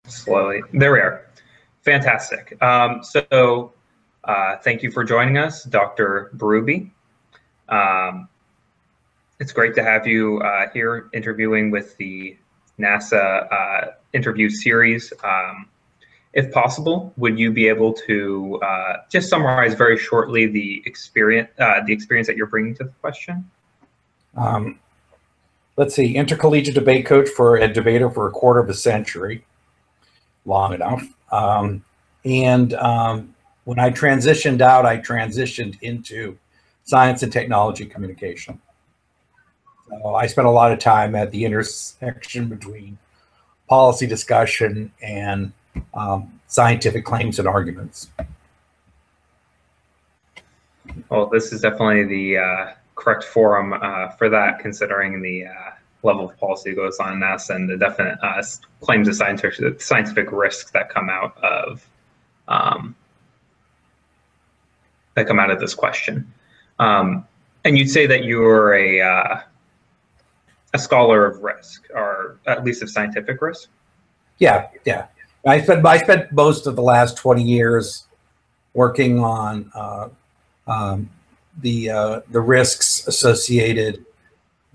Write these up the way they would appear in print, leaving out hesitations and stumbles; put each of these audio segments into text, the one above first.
Slowly. There we are. Fantastic. Thank you for joining us, Dr. Berube. It's great to have you here interviewing with the NASA interview series. If possible, would you be able to just summarize very shortly the experience that you're bringing to the question? Let's see, intercollegiate debate coach for a debater for a quarter of a century, long enough. When I transitioned out, I transitioned into science and technology communication. So I spent a lot of time at the intersection between policy discussion and scientific claims and arguments. Well, this is definitely the correct forum for that, considering the level of policy that goes on in NASA and the definite claims of scientific risks that come out of this question. And you'd say that you're a scholar of risk, or at least of scientific risk. Yeah. I spent most of the last 20 years working on the risks associated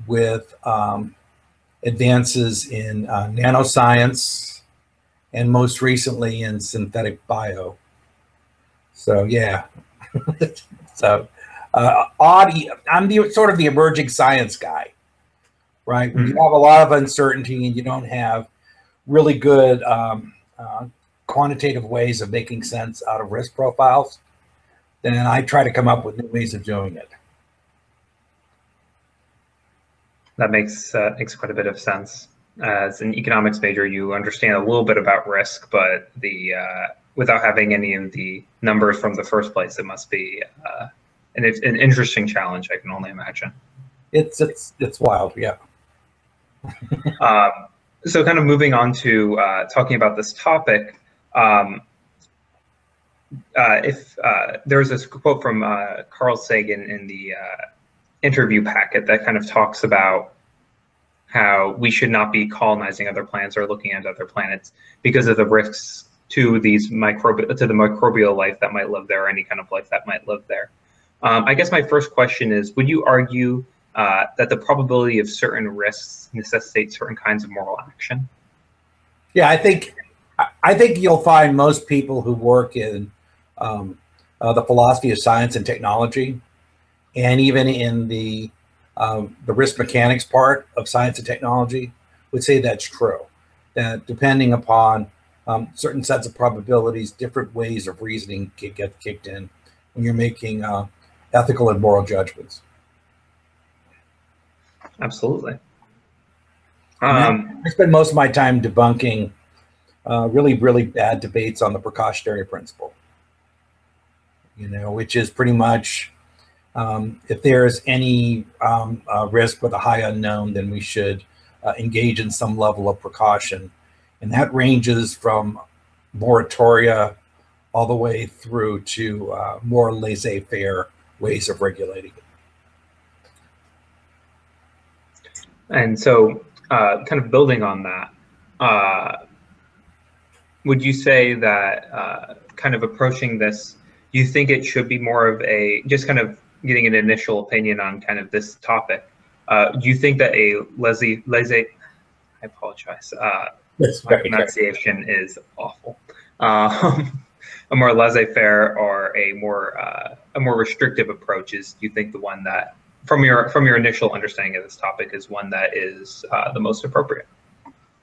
with advances in nanoscience, and most recently in synthetic bio. So yeah, so I'm the sort of the emerging science guy, right? When you have a lot of uncertainty and you don't have really good quantitative ways of making sense out of risk profiles, then I try to come up with new ways of doing it. That makes quite a bit of sense. As an economics major, you understand a little bit about risk, but without having any of the numbers from the first place, it must be an interesting challenge. I can only imagine. It's wild, yeah. So, kind of moving on to talking about this topic. There's this quote from Carl Sagan in the interview packet that kind of talks about how we should not be colonizing other planets or looking at other planets because of the risks to the microbial life that might live there, or any kind of life that might live there. I guess my first question is, would you argue that the probability of certain risks necessitate certain kinds of moral action? Yeah, I think you'll find most people who work in the philosophy of science and technology, and even in the risk mechanics part of science and technology, would say that's true. That depending upon certain sets of probabilities, different ways of reasoning get kicked in when you're making ethical and moral judgments. Absolutely. I spend most of my time debunking really bad debates on the precautionary principle. Which is pretty much if there's any risk with a high unknown, then we should engage in some level of precaution. And that ranges from moratoria all the way through to more laissez-faire ways of regulating it. And so kind of building on that, would you say that kind of approaching this, do you think it should be more of a, just kind of getting an initial opinion on kind of this topic, do you think that a I apologize, my pronunciation is awful, a more laissez-faire or a more restrictive approach is, do you think, the one that, from your initial understanding of this topic, is one that is the most appropriate?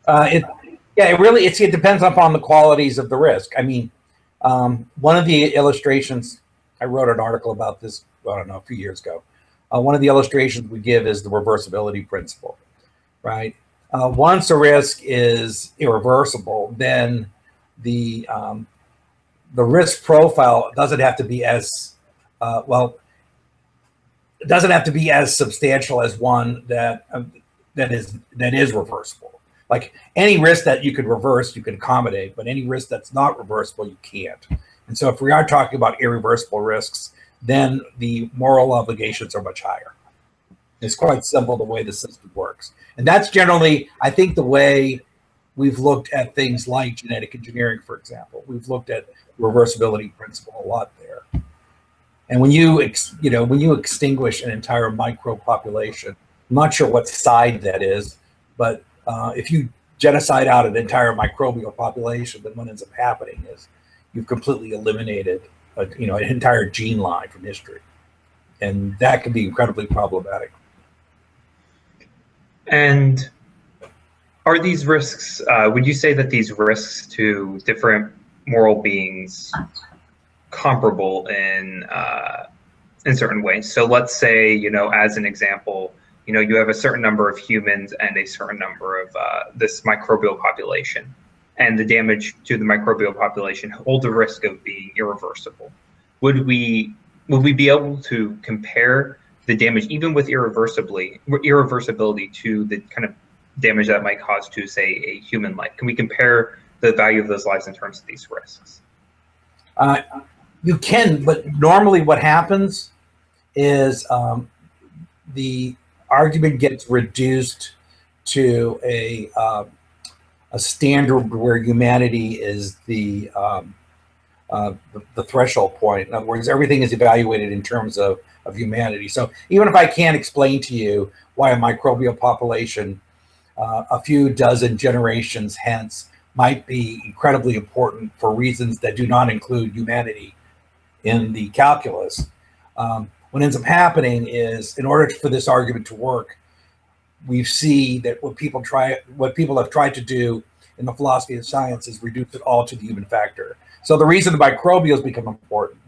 It depends upon the qualities of the risk. I mean, one of the illustrations, I wrote an article about this, I don't know, a few years ago. One of the illustrations we give is the reversibility principle, right? Once a risk is irreversible, then the risk profile doesn't have to be as it doesn't have to be as substantial as one that is reversible. Like any risk that you could reverse, you can accommodate, but any risk that's not reversible, you can't. And so if we are talking about irreversible risks, then the moral obligations are much higher. It's quite simple the way the system works. And that's generally, I think, the way we've looked at things like genetic engineering, for example. We've looked at reversibility principle a lot there. And when you extinguish an entire microbe population, I'm not sure what side that is, but if you genocide out an entire microbial population, then what ends up happening is you've completely eliminated an entire gene line from history, and that can be incredibly problematic. And are these risks? Would you say that these risks to different moral beings comparable in certain ways? So let's say, as an example, you have a certain number of humans and a certain number of this microbial population, and the damage to the microbial population holds a risk of being irreversible. Would we be able to compare the damage, even with irreversibility, to the kind of damage that might cause to, say, a human life? Can we compare the value of those lives in terms of these risks? You can, but normally what happens is the argument gets reduced to a standard where humanity is the threshold point. In other words, everything is evaluated in terms of humanity. So even if I can't explain to you why a microbial population a few dozen generations hence might be incredibly important for reasons that do not include humanity in the calculus, what ends up happening is, in order for this argument to work, we see that what people have tried to do in the philosophy of science is reduce it all to the human factor. So the reason the microbials become important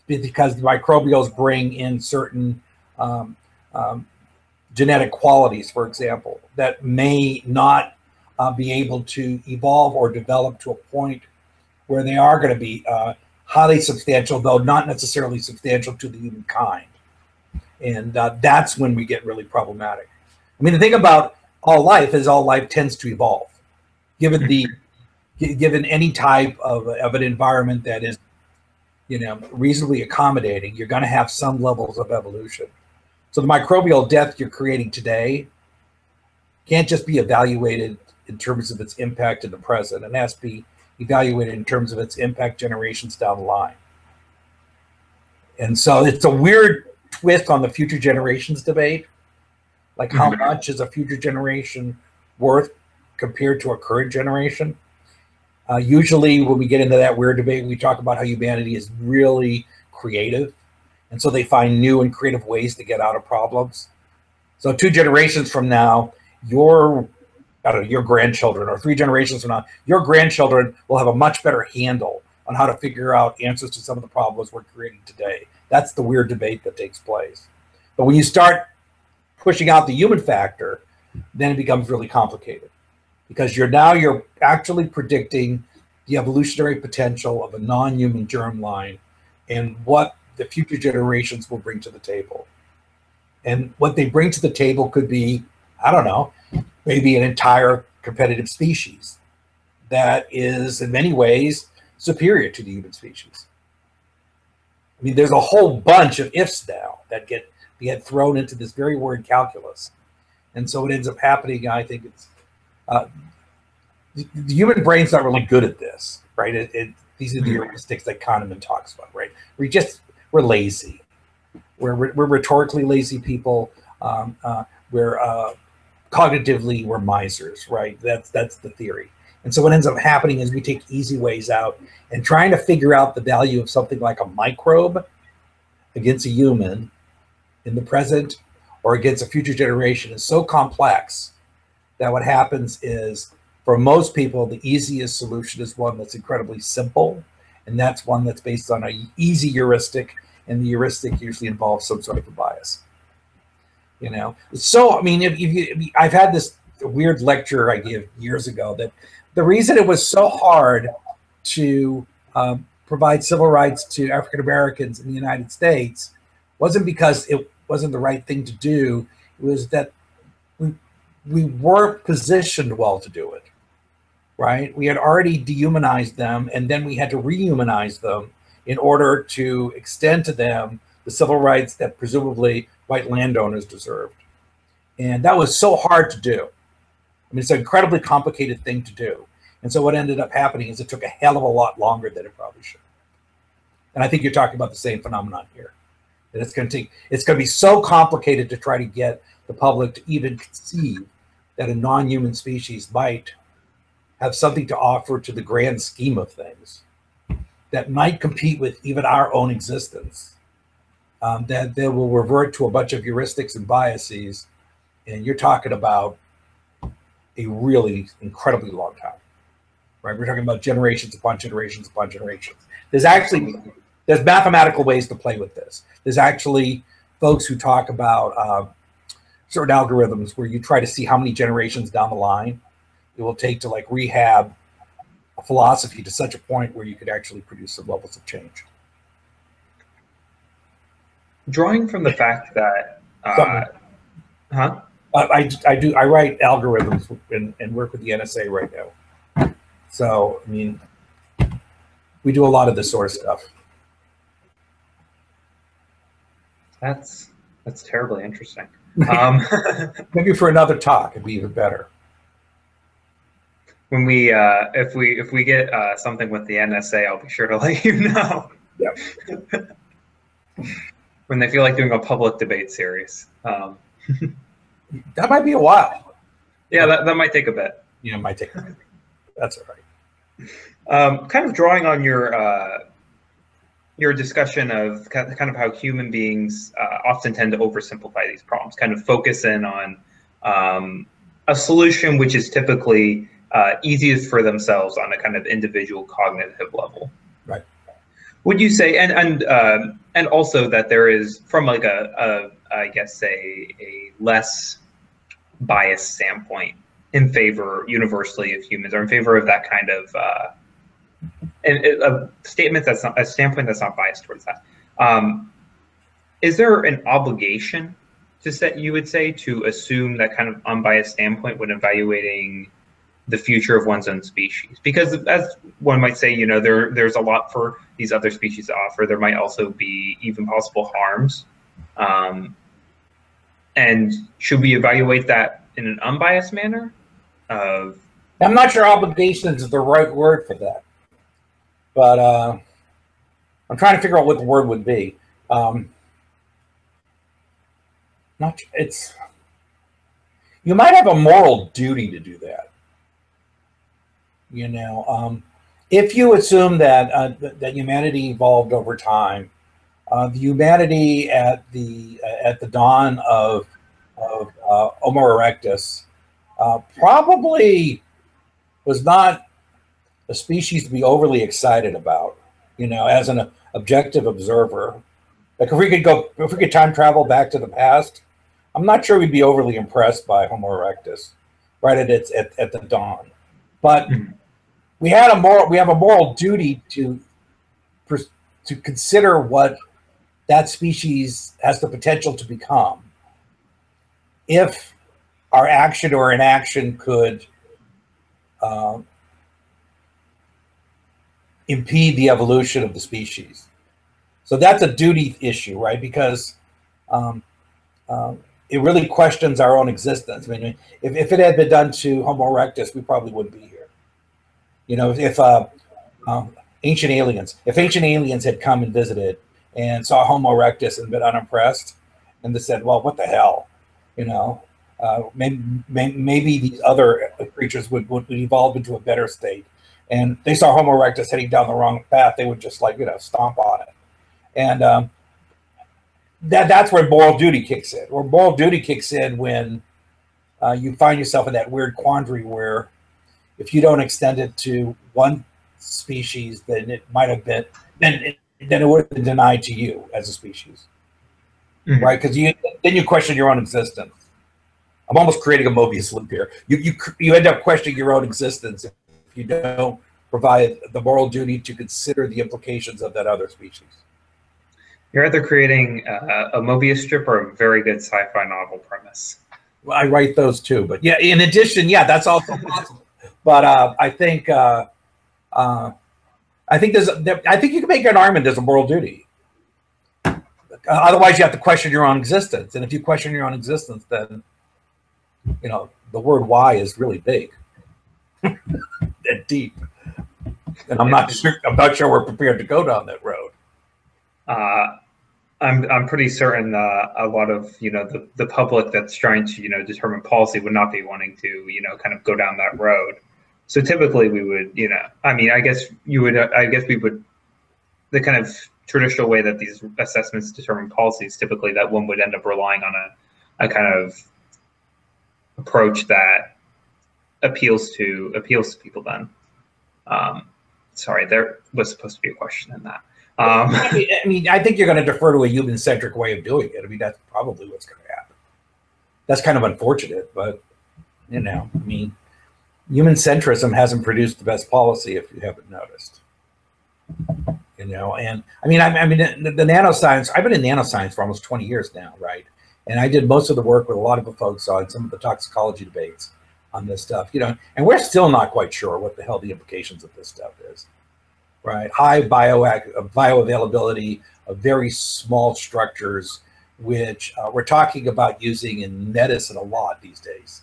is because the microbials bring in certain genetic qualities, for example, that may not be able to evolve or develop to a point where they are going to be highly substantial, though not necessarily substantial to the human kind. And that's when we get really problematic. I mean, the thing about all life is all life tends to evolve. Given any type of an environment that is, reasonably accommodating, you're going to have some levels of evolution. So the microbial death you're creating today can't just be evaluated in terms of its impact in the present. It has to be evaluated in terms of its impact generations down the line. And so it's a weird twist on the future generations debate. Like, how much is a future generation worth compared to a current generation? Usually when we get into that weird debate, we talk about how humanity is really creative. And so they find new and creative ways to get out of problems. So 2 generations from now, your grandchildren, or 3 generations from now, your grandchildren will have a much better handle on how to figure out answers to some of the problems we're creating today. That's the weird debate that takes place. But when you start pushing out the human factor, then it becomes really complicated, because you're actually predicting the evolutionary potential of a non-human germline and what the future generations will bring to the table. And what they bring to the table could be, I don't know, maybe an entire competitive species that is in many ways superior to the human species. I mean, there's a whole bunch of ifs now that get thrown into this very word calculus. And so what ends up happening, I think, it's the human brain's not really good at this, right? These are the heuristics that Kahneman talks about, right? We're lazy. We're rhetorically lazy people. We're cognitively, we're misers, right? That's the theory. And so what ends up happening is we take easy ways out, and trying to figure out the value of something like a microbe against a human in the present or against a future generation is so complex that what happens is, for most people, the easiest solution is one that's incredibly simple, and that's one that's based on an easy heuristic, and the heuristic usually involves some sort of a bias. So I mean, I've had this weird lecture I gave years ago that the reason it was so hard to provide civil rights to African Americans in the United States wasn't because it wasn't the right thing to do. It was that we weren't positioned well to do it, right? We had already dehumanized them, and then we had to rehumanize them in order to extend to them the civil rights that presumably white landowners deserved. And that was so hard to do. I mean, it's an incredibly complicated thing to do. And so what ended up happening is it took a hell of a lot longer than it probably should. And I think you're talking about the same phenomenon here. That it's going to be so complicated to try to get the public to even conceive that a non-human species might have something to offer to the grand scheme of things that might compete with even our own existence, that they will revert to a bunch of heuristics and biases. And you're talking about a really incredibly long time, right? We're talking about generations upon generations upon generations. There's mathematical ways to play with this. There's actually folks who talk about certain algorithms where you try to see how many generations down the line it will take to like rehab a philosophy to such a point where you could actually produce some levels of change. Drawing from the fact that, I write algorithms and work with the NSA right now. So, I mean, we do a lot of this sort of stuff. That's terribly interesting. Maybe for another talk, it'd be even better. When we, if we get something with the NSA, I'll be sure to let you know. Yep. When they feel like doing a public debate series. That might be a while. Yeah, that might take a bit. Yeah, it might take a bit. That's all right. Kind of drawing on your discussion of kind of how human beings often tend to oversimplify these problems, kind of focus in on a solution which is typically easiest for themselves on a kind of individual cognitive level. Right. Would you say, and also that there is, from like I guess a less biased standpoint, in favor universally of humans, or in favor of that kind of a standpoint that's not biased towards that. Is there an obligation you would say to assume that kind of unbiased standpoint when evaluating the future of one's own species? Because as one might say, you know, there's a lot for these other species to offer. There might also be even possible harms. And should we evaluate that in an unbiased manner? I'm not sure obligation is the right word for that, but I'm trying to figure out what the word would be. You might have a moral duty to do that. You know, if you assume that that humanity evolved over time, the humanity at the dawn of Homo erectus probably was not a species to be overly excited about. You know, as an objective observer, like if we could time travel back to the past, I'm not sure we'd be overly impressed by Homo erectus right at the dawn. But we have a moral duty to consider what that species has the potential to become if our action or inaction could impede the evolution of the species. So that's a duty issue, right? Because it really questions our own existence. I mean, if it had been done to Homo erectus, we probably wouldn't be here. You know, if ancient aliens had come and visited and saw Homo erectus and been unimpressed, and they said, well, what the hell? You know, maybe these other creatures would evolve into a better state. And they saw Homo erectus heading down the wrong path, they would just, like, you know, stomp on it. And that's where moral duty kicks in. Or moral duty kicks in when you find yourself in that weird quandary where if you don't extend it to one species, then it might have been, then it would have been denied to you as a species, right? Because then you question your own existence. I'm almost creating a Mobius loop here. You end up questioning your own existence if you don't provide the moral duty to consider the implications of that other species. You're either creating a Mobius strip or a very good sci-fi novel premise. Well, I write those too, but yeah, in addition, yeah, that's also possible. But I think you can make an argument there's a moral duty. Otherwise, you have to question your own existence, and if you question your own existence, then You know, the word why is really big and deep, and I'm not sure. I'm not sure we're prepared to go down that road. Uh, I'm pretty certain a lot of the public that's trying to determine policy would not be wanting to kind of go down that road. So typically we would I mean I guess you would I guess we would the kind of traditional way that these assessments determine policies, typically that one would end up relying on a kind of approach that appeals to people then. Sorry, there was supposed to be a question in that. I mean, I think you're going to defer to a human-centric way of doing it. I mean, that's probably what's going to happen. That's kind of unfortunate, but I mean, human centrism hasn't produced the best policy, if you haven't noticed. And I mean, the nanoscience. I've been in nanoscience for almost 20 years now, right? And I did most of the work with a lot of the folks on some of the toxicology debates on this stuff, and we're still not quite sure what the hell the implications of this stuff is, right? High bioavailability of very small structures, which we're talking about using in medicine a lot these days.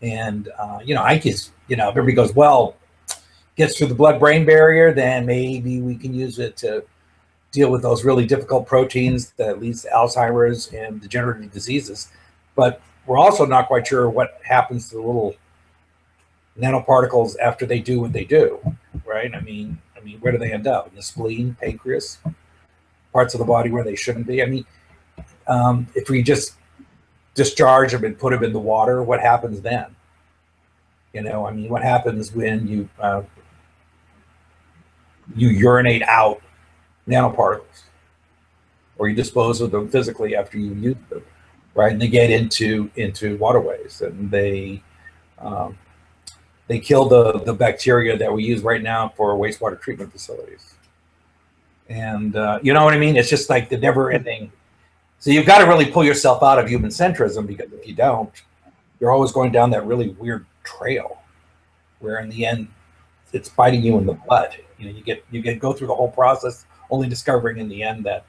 And, I guess, everybody goes, well, gets through the blood-brain barrier, then maybe we can use it to deal with those really difficult proteins that leads to Alzheimer's and degenerative diseases. But we're also not quite sure what happens to the little nanoparticles after they do what they do, right? I mean, where do they end up? In the spleen, pancreas, parts of the body where they shouldn't be? I mean, if we just discharge them and put them in the water, what happens then? I mean, what happens when you urinate out nanoparticles, or you dispose of them physically after you use them, right? And they get into waterways, and they kill the bacteria that we use right now for wastewater treatment facilities. And you know what I mean? It's just like the never-ending. So you've got to really pull yourself out of human centrism, because if you don't, you're always going down that really weird trail where in the end it's biting you in the butt. You get go through the whole process only discovering in the end that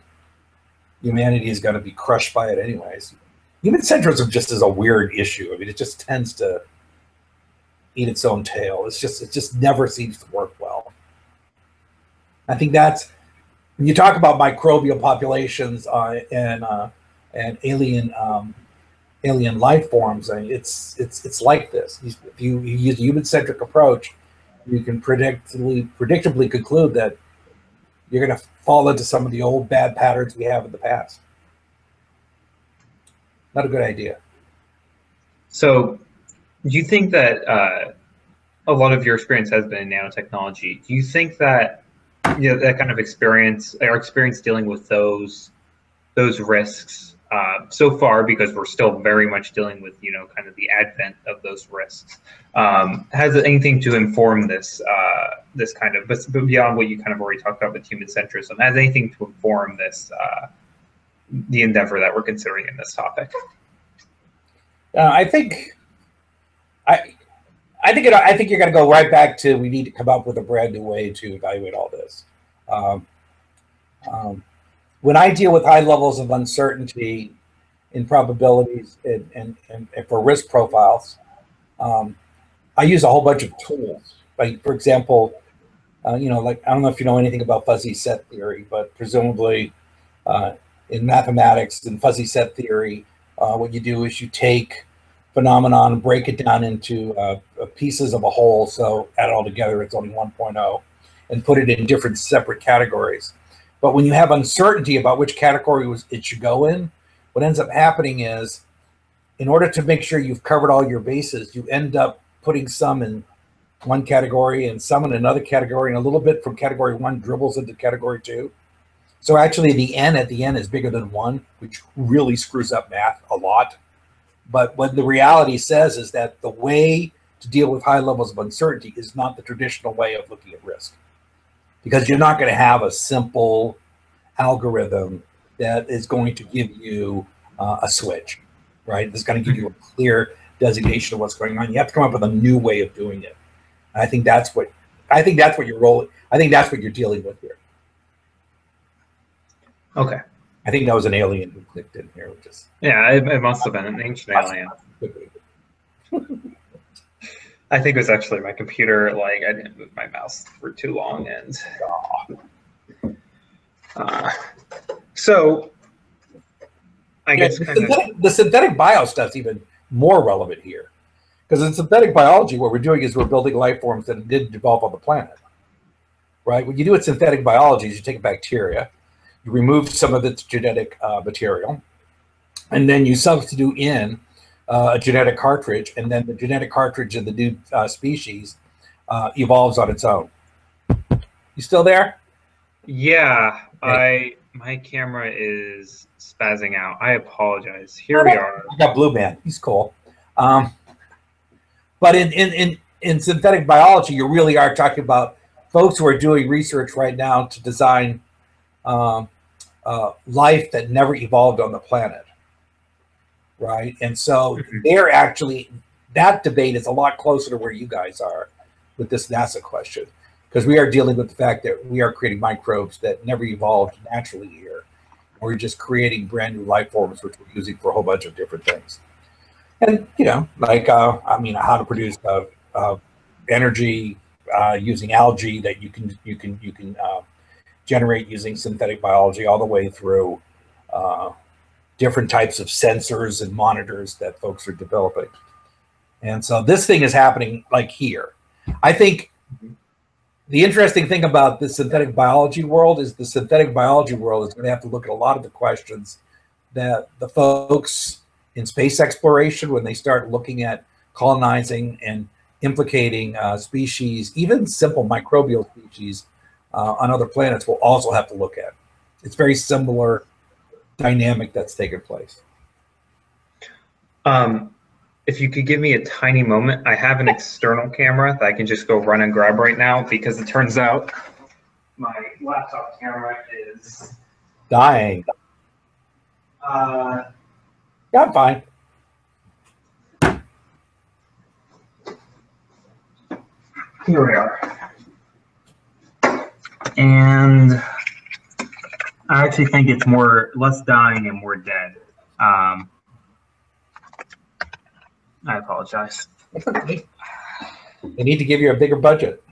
humanity is going to be crushed by it anyways. Human centrism just is a weird issue. I mean, it just tends to eat its own tail. It just never seems to work well. I think that's when you talk about microbial populations and alien life forms. I mean, it's like this. If you use a human-centric approach, you can predictably conclude that you're going to fall into some of the old bad patterns we have in the past. Not a good idea. So, do you think that a lot of your experience has been in nanotechnology? Do you think that that kind of experience, our experience dealing with those risks so far, because we're still very much dealing with kind of the advent of those risks, has anything to inform this this kind of, but beyond what you kind of already talked about with human centrism, has anything to inform this the endeavor that we're considering in this topic? I think you're going to go right back to, we need to come up with a brand new way to evaluate all this. When I deal with high levels of uncertainty in probabilities and for risk profiles, I use a whole bunch of tools. Like, for example, like, I don't know if you know anything about fuzzy set theory, but presumably in mathematics and fuzzy set theory, what you do is you take phenomenon and break it down into pieces of a whole. So add it all together, it's only 1.0, and put it in different separate categories. But when you have uncertainty about which category it should go in, what ends up happening is, in order to make sure you've covered all your bases, you end up putting some in one category and some in another category, and a little bit from category 1 dribbles into category 2. So actually the n at the end is bigger than 1, which really screws up math a lot. But what the reality says is that the way to deal with high levels of uncertainty is not the traditional way of looking at risk, because you're not going to have a simple algorithm that is going to give you a switch, right? It's going to give you a clear designation of what's going on. You have to come up with a new way of doing it. I think that's what you're rolling. I think that's what you're dealing with here. Okay. I think that was an alien who clicked in here. Yeah, it must have been an ancient alien. I think it was actually my computer. Like I didn't move my mouse for too long, and so I guess the synthetic bio stuff's even more relevant here, because in synthetic biology, what we're doing is we're building life forms that didn't develop on the planet, right? What you do with synthetic biology is you take a bacteria, you remove some of its genetic material, and then you substitute in a genetic cartridge, and then the genetic cartridge of the new species evolves on its own. You still there? Yeah, my camera is spazzing out. I apologize. Here we are. I got Blue Man. He's cool. But in synthetic biology, you really are talking about folks who are doing research right now to design life that never evolved on the planet, right? And so they're actually, that debate is a lot closer to where you guys are with this NASA question, because we are dealing with the fact that we are creating microbes that never evolved naturally here. We're just creating brand new life forms, which we're using for a whole bunch of different things. And, you know, like, I mean, how to produce energy using algae that you can generate using synthetic biology, all the way through different types of sensors and monitors that folks are developing. And so this thing is happening like here. I think the interesting thing about the synthetic biology world is the synthetic biology world is going to have to look at a lot of the questions that the folks in space exploration, when they start looking at colonizing and implicating species, even simple microbial species on other planets, will also have to look at. It's very similar dynamic that's taken place. If you could give me a tiny moment, I have an external camera that I can just go run and grab right now, because it turns out my laptop camera is dying. Yeah, I'm fine. Here we are. And I actually think it's less dying and more dead. I apologize. They need to give you a bigger budget.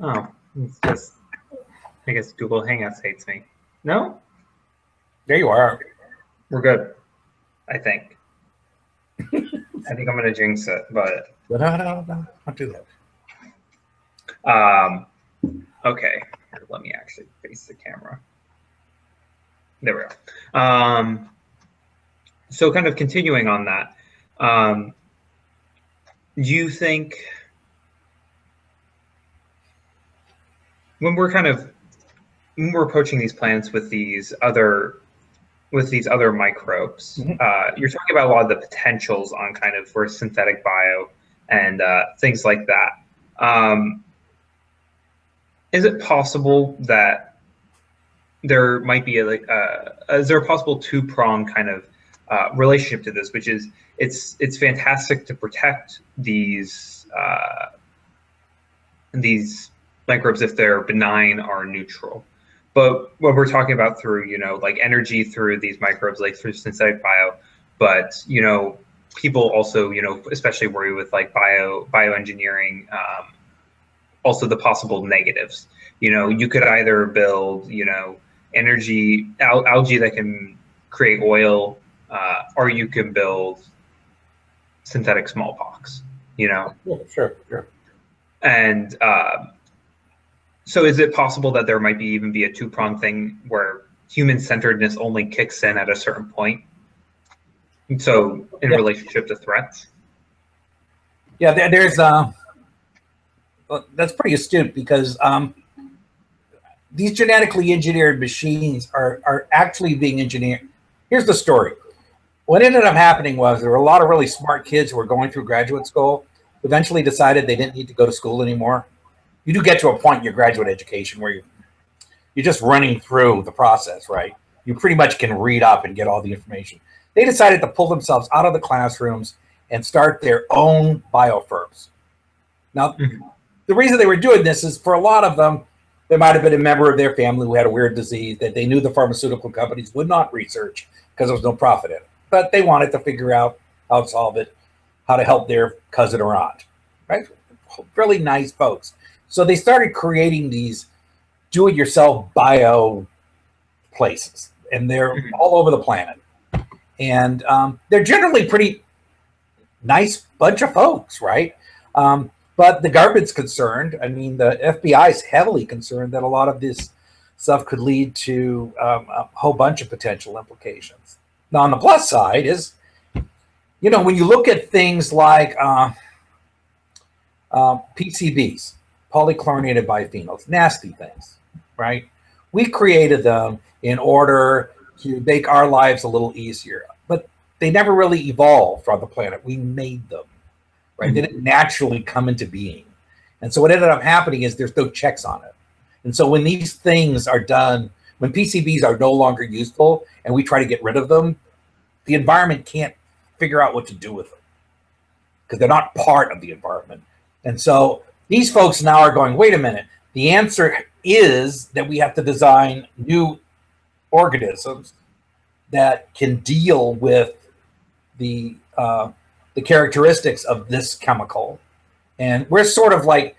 Oh, it's just, I guess Google Hangouts hates me. No? There you are. We're good, I think. I think I'm going to jinx it, but... No, don't do that. Okay, here, let me actually face the camera. There we go. So kind of continuing on that, do you think when we're approaching these plants with these other microbes, you're talking about a lot of the potentials on kind of for synthetic bio and things like that. Is it possible that there might be is there a possible two-pronged kind of relationship to this, which is it's fantastic to protect these microbes if they're benign or neutral, but what we're talking about through, you know, like energy through these microbes, like through synthetic bio, but, you know, people also, you know, especially worry with like bioengineering, also the possible negatives. You know, you could either build, you know, algae that can create oil, or you can build synthetic smallpox, you know? Yeah, sure. And so is it possible that there might even be a two-pronged thing where human-centeredness only kicks in at a certain point? So in relationship to threats? Yeah, there's that's pretty astute, because these genetically engineered machines are actually being engineered. Here's the story. What ended up happening was there were a lot of really smart kids who were going through graduate school, eventually decided they didn't need to go to school anymore. You do get to a point in your graduate education where you're just running through the process, right? You pretty much can read up and get all the information. They decided to pull themselves out of the classrooms and start their own bio firms. Now, the reason they were doing this is, for a lot of them, There might have been a member of their family who had a weird disease that they knew the pharmaceutical companies would not research because there was no profit in it. But they wanted to figure out how to solve it, how to help their cousin or aunt, right? Really nice folks. So they started creating these do-it-yourself bio places, and they're all over the planet. And they're generally pretty nice bunch of folks, right? But the government's concerned. I mean, the FBI is heavily concerned that a lot of this stuff could lead to a whole bunch of potential implications. Now, on the plus side is, you know, when you look at things like PCBs, polychlorinated biphenyls, nasty things, right? We created them in order to make our lives a little easier, but they never really evolved on the planet. We made them, right? They didn't naturally come into being. And so what ended up happening is there's no checks on it. And so when these things are done, when PCBs are no longer useful and we try to get rid of them, the environment can't figure out what to do with them because they're not part of the environment. And so these folks now are going, wait a minute, the answer is that we have to design new organisms that can deal with the characteristics of this chemical. And we're sort of like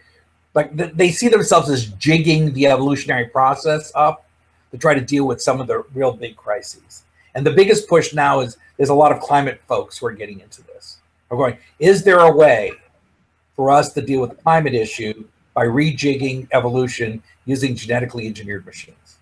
they see themselves as jigging the evolutionary process up to try to deal with some of the real big crises. And the biggest push now is there's a lot of climate folks who are getting into this. We're going, is there a way for us to deal with the climate issue by rejigging evolution using genetically engineered machines?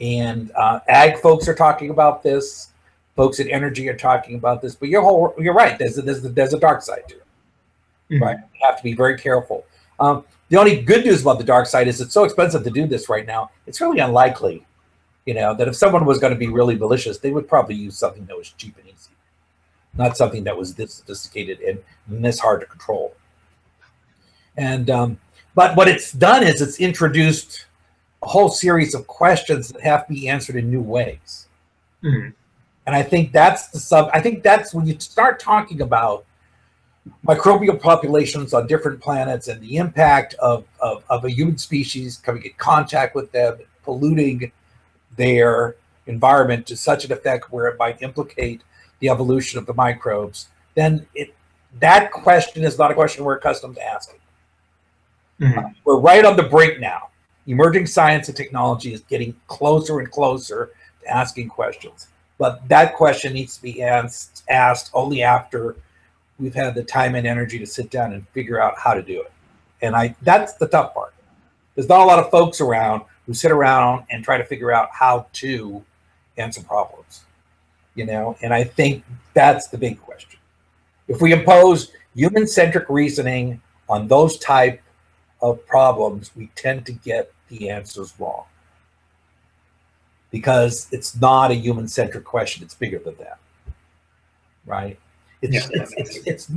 And ag folks are talking about this. Folks in energy are talking about this. But you're right. There's a dark side to it, right? You have to be very careful. The only good news about the dark side is it's so expensive to do this right now. It's really unlikely, you know, that if someone was going to be really malicious, they would probably use something that was cheap and easy, not something that was this sophisticated and this hard to control. And but what it's done is it's introduced a whole series of questions that have to be answered in new ways. And I think that's I think that's when you start talking about microbial populations on different planets and the impact of a human species coming in contact with them, polluting their environment to such an effect where it might implicate the evolution of the microbes, then that question is not a question we're accustomed to asking. We're right on the brink now. Emerging science and technology is getting closer and closer to asking questions. But that question needs to be asked only after we've had the time and energy to sit down and figure out how to do it. And that's the tough part. There's not a lot of folks around who sit around and try to figure out how to answer problems, you know? And I think that's the big question. If we impose human-centric reasoning on those type of problems, we tend to get the answers wrong because it's not a human-centric question. It's bigger than that, right? It's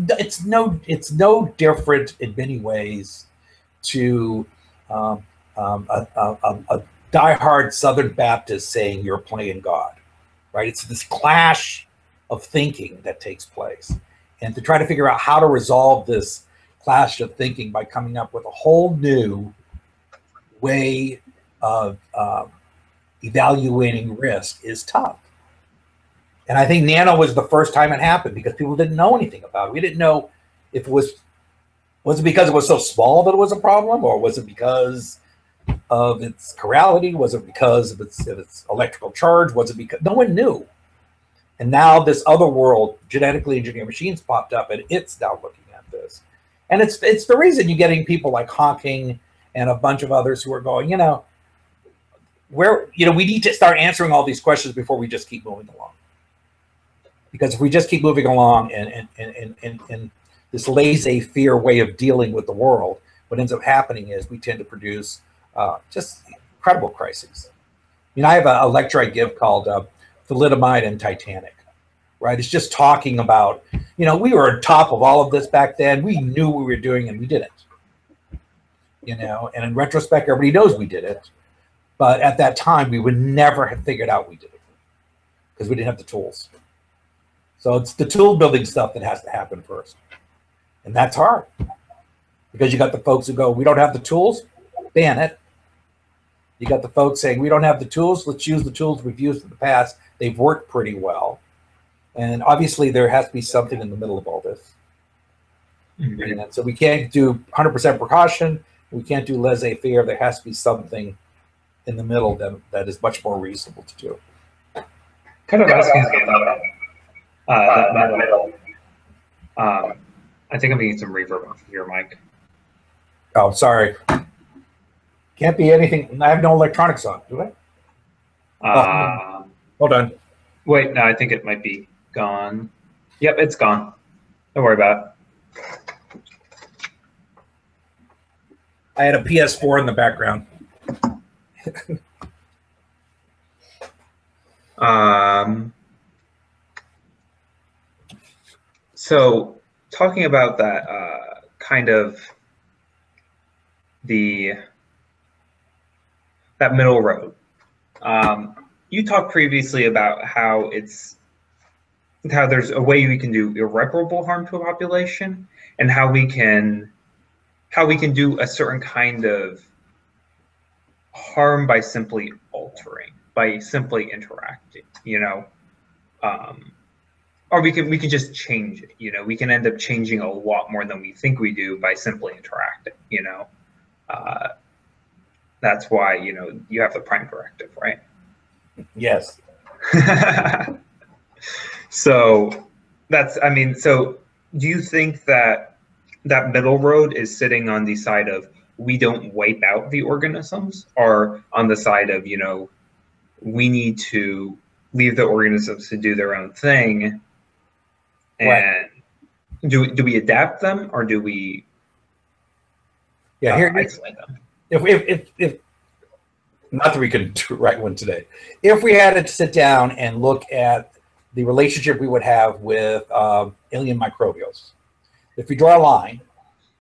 no different in many ways to a diehard Southern Baptist saying you're playing God, right? It's this clash of thinking that takes place, and to try to figure out how to resolve this clash of thinking by coming up with a whole new way of evaluating risk is tough. And I think nano was the first time it happened because people didn't know anything about it. We didn't know if it was it because it was so small that it was a problem, or was it because of its chirality? Was it because of its electrical charge? Was it because no one knew? And now this other world, genetically engineered machines, popped up, and it's now looking at this. And it's the reason you're getting people like Hawking and a bunch of others who are going, you know, we need to start answering all these questions before we just keep moving along. Because if we just keep moving along and this laissez-faire way of dealing with the world, what ends up happening is we tend to produce just incredible crises. I mean, I have a lecture I give called Thalidomide and Titanic, right? It's just talking about, you know, we were on top of all of this back then. We knew what we were doing and we did it, you know, and in retrospect, everybody knows we did it. But at that time, we would never have figured out we did it because we didn't have the tools. So it's the tool building stuff that has to happen first. And that's hard because you got the folks who go, we don't have the tools. ban it. You got the folks saying, we don't have the tools. Let's use the tools we've used in the past. They've worked pretty well. And obviously there has to be something in the middle of all this. Mm-hmm. And so we can't do 100% precaution. We can't do laissez-faire. There has to be something in the middle that is much more reasonable to do. Kind of asking about that middle. I think I'm getting some reverb off of your mic. Oh, sorry. Can't be anything. I have no electronics on, do I? Hold on. Wait, no, I think it might be gone. Yep, it's gone. Don't worry about it. I had a PS4 in the background. So talking about that kind of that middle road. You talked previously about how there's a way we can do irreparable harm to a population, and how we can do a certain kind of harm by simply altering, by simply interacting, you know, or we can just change it, you know. We can end up changing a lot more than we think we do by simply interacting, you know. That's why, you know, you have the prime directive, right? Yes. So that's, I mean, so do you think that that middle road is sitting on the side of we don't wipe out the organisms, or on the side of, you know, we need to leave the organisms to do their own thing, and right. do we adapt them, or do we isolate them? If not that we could write one today. If we had to sit down and look at the relationship we would have with alien microbials, if we draw a line